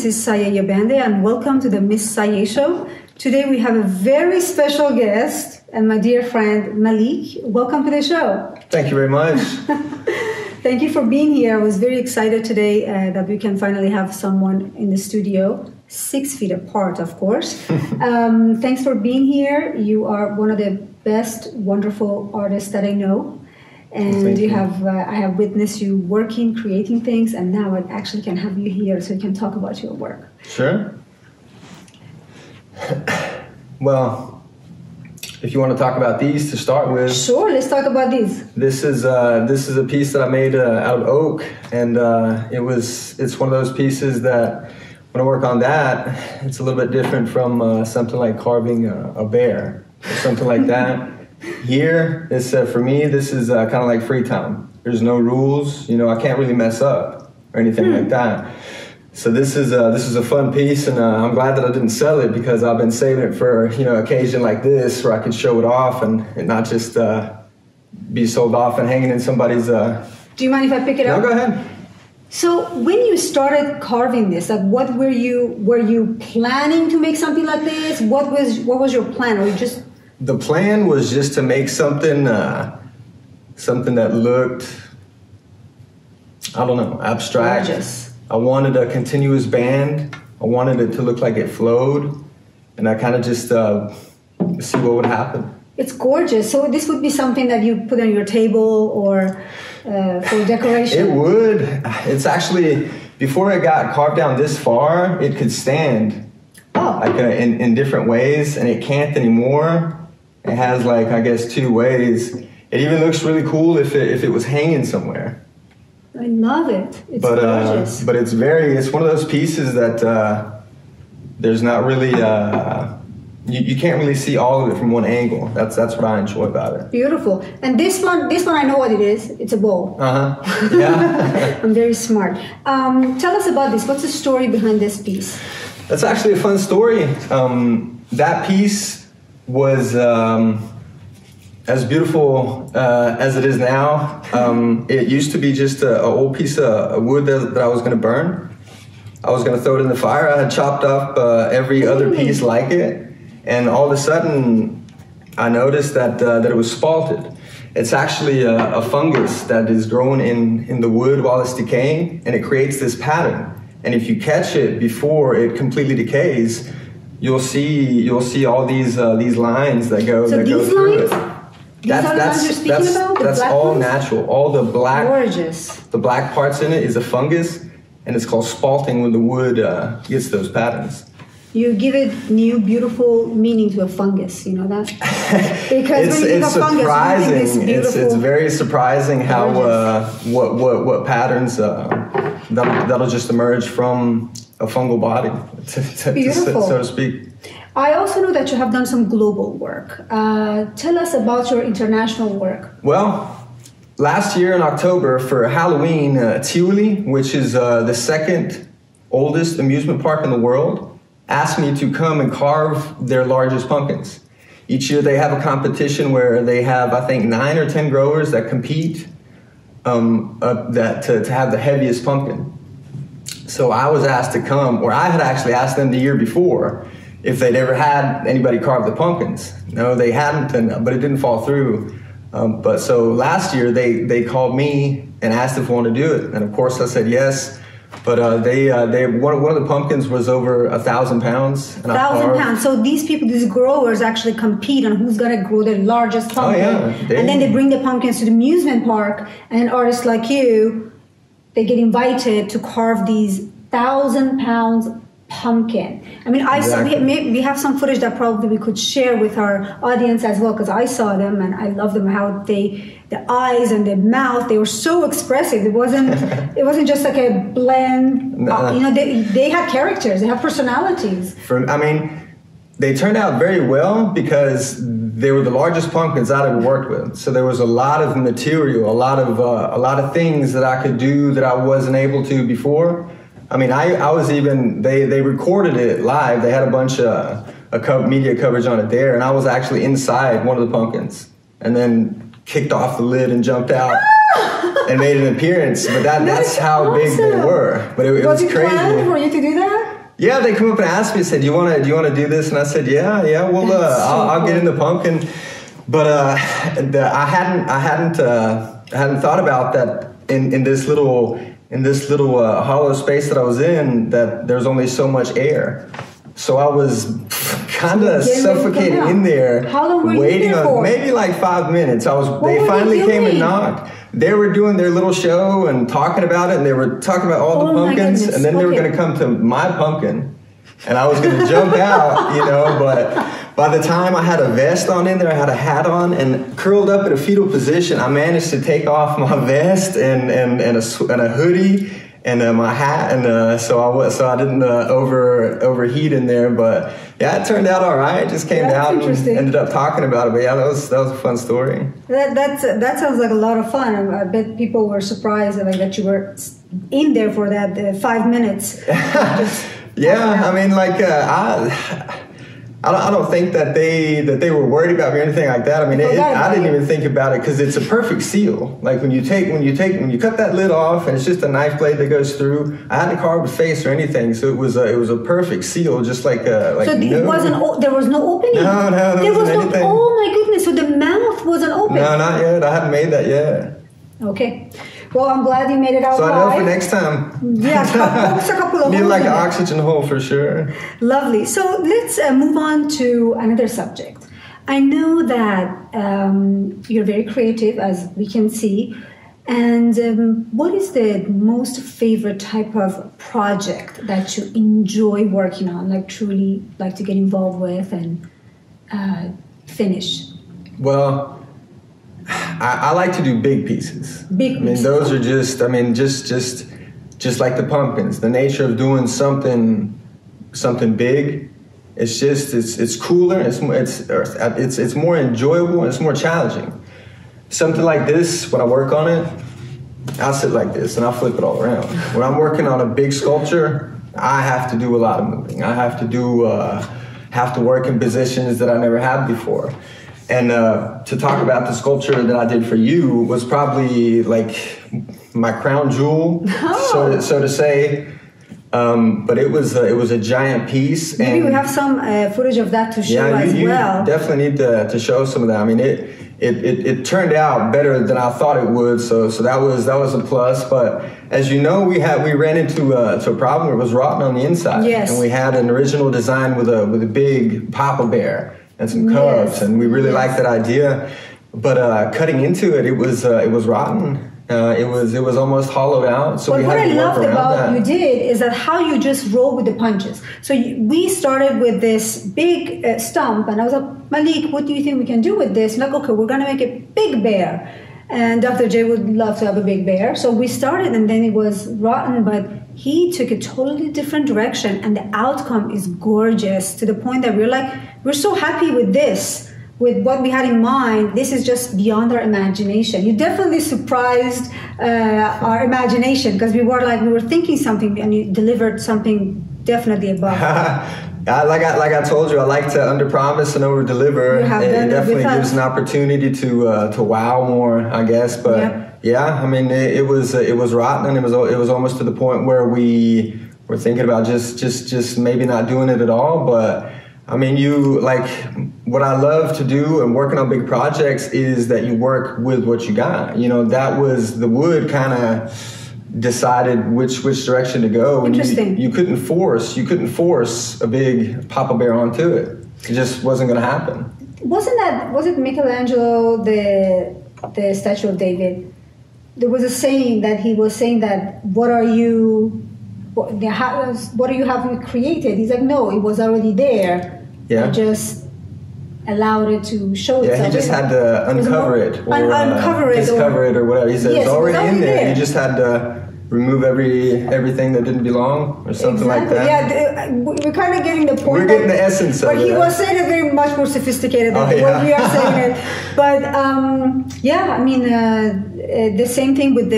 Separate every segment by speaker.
Speaker 1: This is Sayé Yabandeh and welcome to the Miss Sayé Show. Today we have a very special guest and my dear friend Malik. Welcome to the show.
Speaker 2: Thank you very much.
Speaker 1: Thank you for being here. I was very excited today that we can finally have someone in the studio, 6 feet apart, of course. Thanks for being here. You are one of the best, wonderful artists that I know. And you have, I have witnessed you working, creating things, and now I actually can have you here so you can talk about your work.
Speaker 2: Sure. Well, if you want to talk about these to start with.
Speaker 1: Sure, let's talk about these.
Speaker 2: This is a piece that I made out of oak, and it's one of those pieces that when I work on that, it's a little bit different from something like carving a bear or something like that. Here, for me, this is kind of like free time. There's no rules, you know. I can't really mess up or anything like that. So this is a fun piece, and I'm glad that I didn't sell it because I've been saving it for occasion like this where I could show it off and not just be sold off and hanging in somebody's.
Speaker 1: Do you mind if I pick it up?
Speaker 2: No, go ahead.
Speaker 1: So when you started carving this, like, what were you planning to make something like this? What was your plan, or you just?
Speaker 2: The plan was just to make something that looked, I don't know, abstract.
Speaker 1: Gorgeous.
Speaker 2: I wanted a continuous band. I wanted it to look like it flowed, and I kind of just see what would happen.
Speaker 1: It's gorgeous. So this would be something that you put on your table or for decoration?
Speaker 2: It would. It's actually, before it got carved down this far, it could stand.
Speaker 1: Oh.
Speaker 2: Like in different ways, and it can't anymore. It has, like, I guess 2 ways. It even looks really cool if it was hanging somewhere.
Speaker 1: I love it. It's gorgeous.
Speaker 2: But it's one of those pieces that there's not really, you can't really see all of it from one angle. That's what I enjoy about it.
Speaker 1: Beautiful. And this one I know what it is. It's a bowl.
Speaker 2: Uh-huh. Yeah.
Speaker 1: I'm very smart. Tell us about this. What's the story behind this piece?
Speaker 2: That's actually a fun story. That piece was as beautiful as it is now. It used to be just an old piece of wood that I was going to burn. I was going to throw it in the fire. I had chopped up every other piece like it, and all of a sudden I noticed that it was spalted. It's actually a fungus that is growing in the wood while it's decaying, and it creates this pattern. And if you catch it before it completely decays, you'll see all these lines that go through it. That's all natural. All the black,
Speaker 1: gorgeous.
Speaker 2: The black parts in it is a fungus, and it's called spalting when the wood gets those patterns.
Speaker 1: You give it new, beautiful meaning to a fungus. You know that? Because when you think of fungus,
Speaker 2: it's very surprising how what patterns that'll just emerge from a fungal body, so to speak.
Speaker 1: I also know that you have done some global work. Tell us about your international work.
Speaker 2: Well, last year in October for Halloween, Tivoli, which is the 2nd oldest amusement park in the world, asked me to come and carve their largest pumpkins. Each year they have a competition where they have, I think, 9 or 10 growers that compete to have the heaviest pumpkin. So I was asked to come, or I had actually asked them the year before if they'd ever had anybody carve the pumpkins. No, they hadn't, but it didn't fall through. But so last year they called me and asked if I wanted to do it, and of course I said yes. But one of the pumpkins was over 1,000 pounds.
Speaker 1: 1,000 pounds. So these growers actually compete on who's gonna grow the largest pumpkin.
Speaker 2: Oh, yeah.
Speaker 1: And then they bring the pumpkins to the amusement park, and artists like you, they get invited to carve these 1,000 pounds pumpkin. I mean, we have some footage that probably we could share with our audience as well, because I saw them and I love them, how the eyes and the mouth, they were so expressive. It wasn't just like a blend. No. They had characters, they have personalities.
Speaker 2: They turned out very well because they were the largest pumpkins I'd ever worked with. So there was a lot of material, a lot of things that I could do that I wasn't able to before. I mean, I was even, they recorded it live. They had a bunch of media coverage on it there, and I was actually inside one of the pumpkins, and then kicked off the lid and jumped out and made an appearance. But that's how big they were. But it was crazy.
Speaker 1: Was it planned for you to do that?
Speaker 2: Yeah, they come up and ask me, said, do you want to do this? And I said, yeah, well, I'll get into pumpkin. But I hadn't thought about that in this little hollow space that I was in, that there's only so much air. So I was kind of suffocating in there.
Speaker 1: How long were you
Speaker 2: waiting
Speaker 1: there for?
Speaker 2: Maybe like 5 minutes. They finally came and knocked. They were doing their little show and talking about it, and they were talking about all the pumpkins, and then they were going to come to my pumpkin, and I was going to jump out, but by the time I had a vest on in there, I had a hat on, and curled up in a fetal position, I managed to take off my vest and a hoodie and my hat, and so I didn't overheat in there. But yeah, it turned out all right. Just came out and ended up talking about it. But yeah, that was a fun story.
Speaker 1: That sounds like a lot of fun. I bet people were surprised that you were in there for that 5 minutes.
Speaker 2: Yeah, I mean, I don't think that they were worried about me or anything like that. I mean, I didn't even think about it because it's a perfect seal. Like when you cut that lid off, and it's just a knife blade that goes through. I hadn't carved a face or anything, so it was a perfect seal, just like. So
Speaker 1: it wasn't. There was no opening.
Speaker 2: No, there wasn't anything.
Speaker 1: Oh my goodness! So the mouth wasn't open.
Speaker 2: No, not yet. I hadn't made that yet.
Speaker 1: Okay. Well, I'm glad you made it out.
Speaker 2: So I know for next time.
Speaker 1: Yeah, a couple of
Speaker 2: need like an oxygen hole for sure.
Speaker 1: Lovely. So let's move on to another subject. I know that you're very creative, as we can see. And what is the most favorite type of project that you enjoy working on, like truly like to get involved with and finish?
Speaker 2: Well, I like to do big pieces. Those are just like the pumpkins. The nature of doing something big, it's cooler. It's more enjoyable and it's more challenging. Something like this, when I work on it, I'll sit like this and I'll flip it all around. When I'm working on a big sculpture, I have to do a lot of moving. I have to work in positions that I never had before. And to talk about the sculpture that I did for you was probably like my crown jewel, so to say. But it was a giant piece.
Speaker 1: Maybe we have some footage of that to show as well.
Speaker 2: You definitely need to show some of that. I mean, it turned out better than I thought it would. So that was a plus. But as you know, we ran into a problem. It was rotten on the inside.
Speaker 1: Yes.
Speaker 2: And we had an original design with a big Papa Bear and some cubs, and we really liked that idea. But cutting into it, it was rotten. It was almost hollowed out. So
Speaker 1: what I loved about you did is that how you just roll with the punches. So we started with this big stump, and I was like, Malik, what do you think we can do with this? Like, okay, we're gonna make a big bear, and Dr. J would love to have a big bear. So we started, and then it was rotten, but he took a totally different direction, and the outcome is gorgeous to the point that we're so happy with this. With what we had in mind, this is just beyond our imagination. You definitely surprised our imagination, because we were thinking something, and you delivered something definitely above.
Speaker 2: Like I told you, I like to underpromise and overdeliver. It definitely gives an opportunity to wow more, I guess. But yeah, I mean, it was rotten, and it was almost to the point where we were thinking about just maybe not doing it at all. But I mean, what I love to do and working on big projects is that you work with what you got. That was the wood kind of decided which direction to go.
Speaker 1: Interesting.
Speaker 2: You couldn't force a big Papa Bear onto it. It just wasn't going to happen.
Speaker 1: Was it Michelangelo, the statue of David? There was a saying that he was saying that, what are you having created? He's like, no, it was already there.
Speaker 2: Yeah.
Speaker 1: I just allowed it to show itself.
Speaker 2: Yeah, he just had to uncover it.
Speaker 1: Uncover it.
Speaker 2: Discover it or whatever. He said it's already in there. You just had to remove everything that didn't belong or something like that.
Speaker 1: Yeah, we're kind of getting the point.
Speaker 2: We're getting the essence of it.
Speaker 1: But he was saying it very much more sophisticated than what we are saying it. But I mean, the same thing with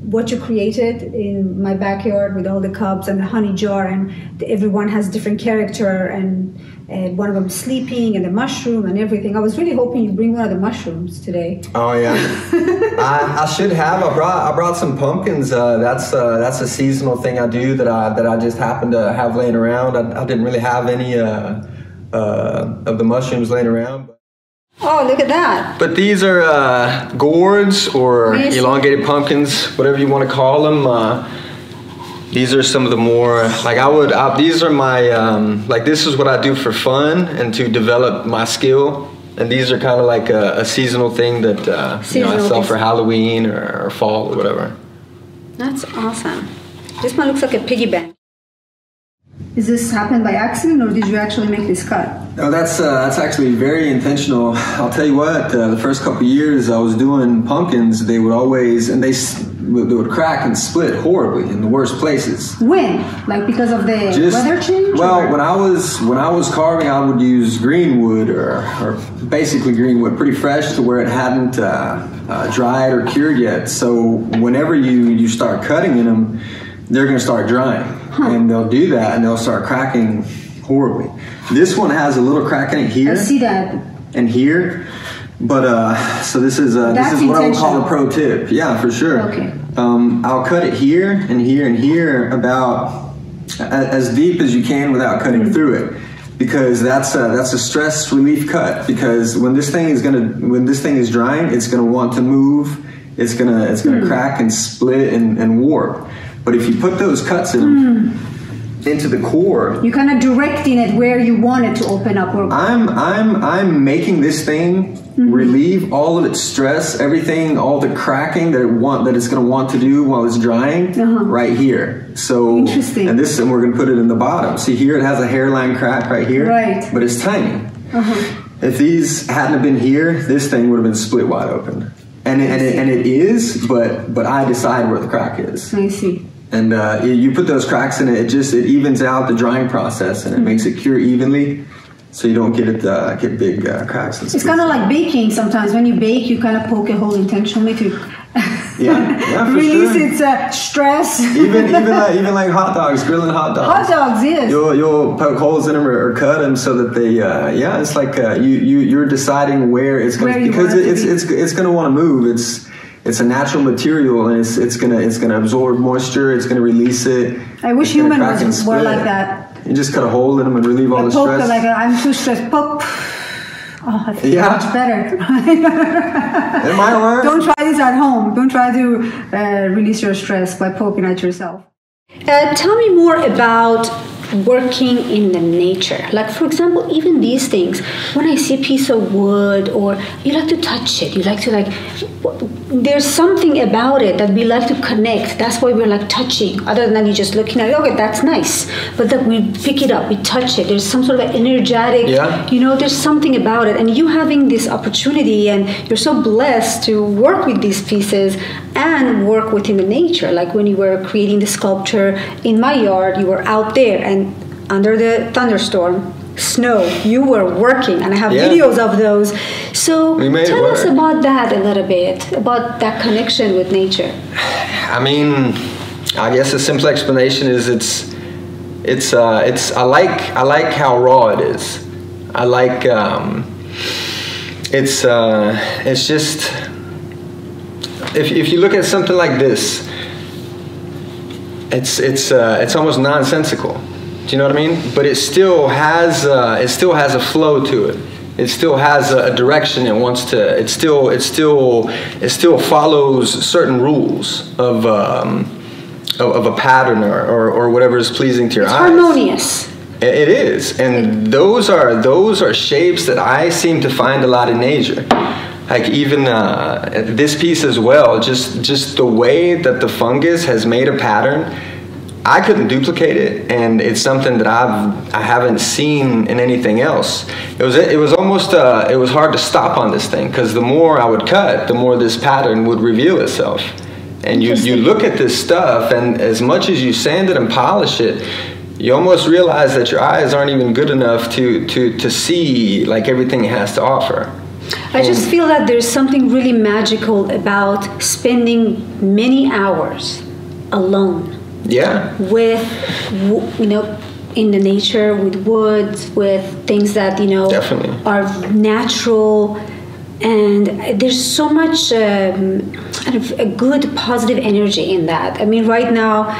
Speaker 1: what you created in my backyard with all the cups and the honey jar, and everyone has different character, and and one of them sleeping, and the mushroom and everything. I was really hoping you'd bring one of the mushrooms today.
Speaker 2: Oh yeah, I should have. I brought some pumpkins. That's a seasonal thing I do that I just happen to have laying around. I didn't really have any of the mushrooms laying around.
Speaker 1: Oh, look at that.
Speaker 2: But these are gourds or elongated pumpkins, whatever you want to call them. These are some of the more, like these are my, like this is what I do for fun and to develop my skill. And these are kind of like a seasonal thing that I sell for Halloween or fall or whatever.
Speaker 1: That's awesome. This one looks like a piggy bank. Is this happened by accident, or did you actually make this cut?
Speaker 2: No, that's actually very intentional. I'll tell you what, the first couple of years I was doing pumpkins, they would always, and they would crack and split horribly in the worst places.
Speaker 1: When? Like because of the weather change?
Speaker 2: Well, when I was carving, I would use green wood or basically green wood, pretty fresh to where it hadn't dried or cured yet. So whenever you start cutting in them, they're going to start drying. And they'll do that and they'll start cracking horribly. This one has a little crack in it here.
Speaker 1: I see that.
Speaker 2: And here. But so this is what I would call a pro tip. Yeah, for sure.
Speaker 1: Okay.
Speaker 2: I'll cut it here and here and here about as deep as you can without cutting through it, because that's a stress relief cut. Because when this thing is drying, it's gonna want to move. It's gonna crack and split and warp. But if you put those cuts into the core,
Speaker 1: you're kind of directing it where you want it to open up.
Speaker 2: I'm making this thing relieve all of its stress, everything, all the cracking that it's going to want to do while it's drying, right here. So
Speaker 1: interesting.
Speaker 2: And we're going to put it in the bottom. See here, it has a hairline crack right here,
Speaker 1: right?
Speaker 2: But it's tiny. If these hadn't have been here, this thing would have been split wide open. And it is, but I decide where the crack is.
Speaker 1: I see.
Speaker 2: And you put those cracks in it, it evens out the drying process, and it makes it cure evenly, so you don't get big cracks.
Speaker 1: It's kind of like baking. Sometimes when you bake, you kind of poke a hole intentionally to release its stress.
Speaker 2: even like hot dogs, grilling hot dogs.
Speaker 1: Hot dogs, yes.
Speaker 2: You'll poke holes in them or cut them so that they it's like you're deciding where it's going to, because it's going to want to move. It's a natural material, and it's gonna absorb moisture. It's gonna release it.
Speaker 1: I wish humans were like that.
Speaker 2: You just cut a hole in them and relieve all the stress.
Speaker 1: Like I'm too stressed. Poke. Oh, I feel much better.
Speaker 2: It might work.
Speaker 1: Don't try this at home. Don't try to release your stress by poking at yourself. Tell me more about working in the nature. Like, for example, even these things, when I see a piece of wood, or you like to touch it, you like to there's something about it that we like to connect. That's why we're like touching, other than you just looking at it. Okay, that's nice, but then we pick it up, we touch it. There's some sort of energetic, there's something about it. And you having this opportunity, and you're so blessed to work with these pieces and work within the nature. Like when you were creating the sculpture in my yard, you were out there, and under the thunderstorm, snow, you were working, and I have videos of those. So tell us about that a little bit, about that connection with nature.
Speaker 2: I mean, I guess a simple explanation is I like how raw it is. I like it's just, if you look at something like this, it's almost nonsensical. Do you know what I mean? But it still has a flow to it. It still has a direction it wants to. It still follows certain rules of a pattern or whatever is pleasing to your eyes.
Speaker 1: It's harmonious.
Speaker 2: It is, and those are shapes that I seem to find a lot in nature. Like even this piece as well, just the way that the fungus has made a pattern, I couldn't duplicate it, and it's something that I haven't seen in anything else. It was almost it was hard to stop on this thing, because the more I would cut, the more this pattern would reveal itself. And you look at this stuff, and as much as you sand it and polish it, you almost realize that your eyes aren't even good enough to see like everything it has to offer.
Speaker 1: I just feel that there's something really magical about spending many hours alone.
Speaker 2: Yeah.
Speaker 1: With, in the nature with wood, with things that
Speaker 2: Definitely.
Speaker 1: are natural, and there's so much kind of a good positive energy in that. I mean, right now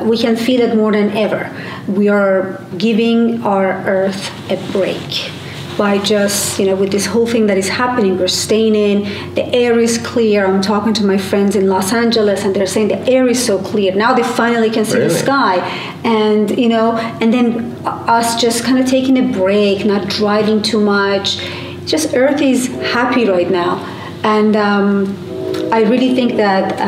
Speaker 1: we can feel it more than ever. We are giving our earth a break by just, with this whole thing that is happening. We're staying in, the air is clear. I'm talking to my friends in Los Angeles and they're saying the air is so clear. Now they finally can see the sky. And, and then us just kind of taking a break, not driving too much. Just earth is happy right now. And I really think that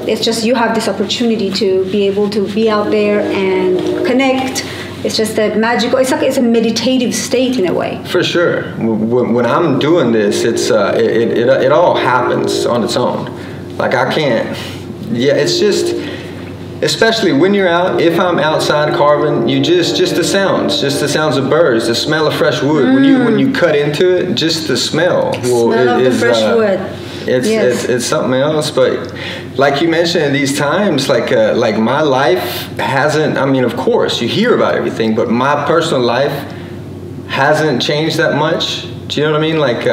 Speaker 1: it's just you have this opportunity to be able to be out there and connect. It's just a magical, it's a meditative state in a way.
Speaker 2: For sure. When I'm doing this, it all happens on its own. Like I can't, it's just, especially when you're out, if I'm outside carving, you just the sounds of birds, the smell of fresh wood. When you cut into it, just the smell.
Speaker 1: Smell of the fresh wood.
Speaker 2: It's something else. But like you mentioned, in these times, like my life hasn't. I mean, of course, you hear about everything, but my personal life hasn't changed that much. Do you know what I mean? Like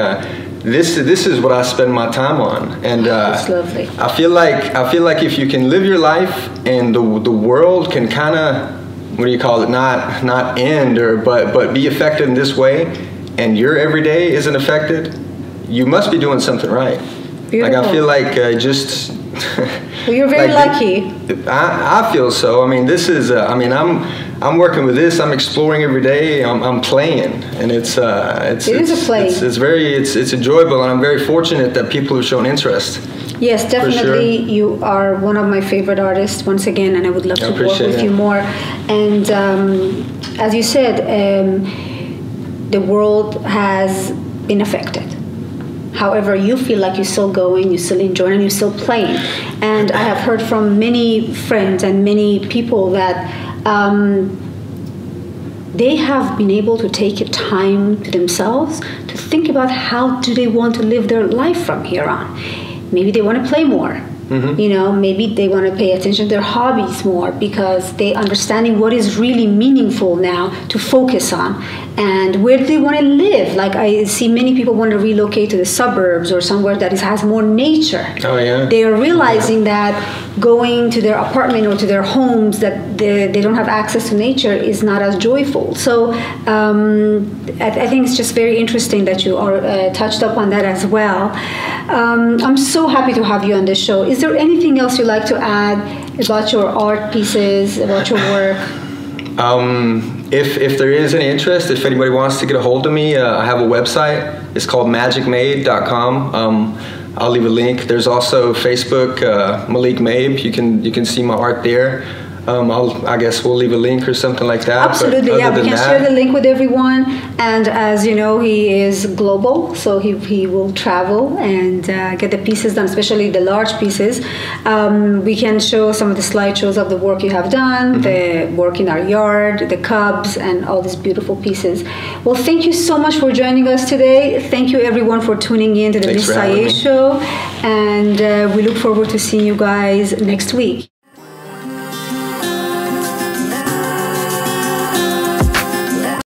Speaker 2: this is what I spend my time on, and
Speaker 1: that's lovely.
Speaker 2: I feel like if you can live your life and the world can kind of, what do you call it? Not end but be affected in this way, and your everyday isn't affected, you must be doing something right.
Speaker 1: Beautiful.
Speaker 2: Like I feel like
Speaker 1: well, you're very lucky.
Speaker 2: I feel so. I mean, this is. I'm working with this. I'm exploring every day. I'm playing, and it is a play. It's enjoyable, and I'm very fortunate that people have shown interest.
Speaker 1: Yes, definitely. Sure. You are one of my favorite artists once again, and I would love to work with you more. And as you said, the world has been affected. However, you feel like you're still going, you're still enjoying, and you're still playing. And I have heard from many friends and many people that they have been able to take time to themselves to think about how do they want to live their life from here on. Maybe they want to play more. Maybe they want to pay attention to their hobbies more because they understanding what is really meaningful now to focus on, and where do they want to live. Like I see many people want to relocate to the suburbs or somewhere that has more nature. Oh yeah. They are realizing that going to their apartment or to their homes that they don't have access to nature is not as joyful. So I think it's just very interesting that you are touched up on that as well. I'm so happy to have you on this show. Is there anything else you'd like to add about your art pieces, about your work?
Speaker 2: If there is any interest, if anybody wants to get a hold of me, I have a website. It's called magicmade.com. I'll leave a link. There's also Facebook, Malik Mabe. You can see my art there. I guess we'll leave a link or something like that.
Speaker 1: Absolutely, yeah. We can share the link with everyone. And as you know, he is global, so he will travel and get the pieces done, especially the large pieces. We can show some of the slideshows of the work you have done, the work in our yard, the cubs, and all these beautiful pieces. Well, thank you so much for joining us today. Thank you, everyone, for tuning in to the Miss Sayé Show. And we look forward to seeing you guys next week.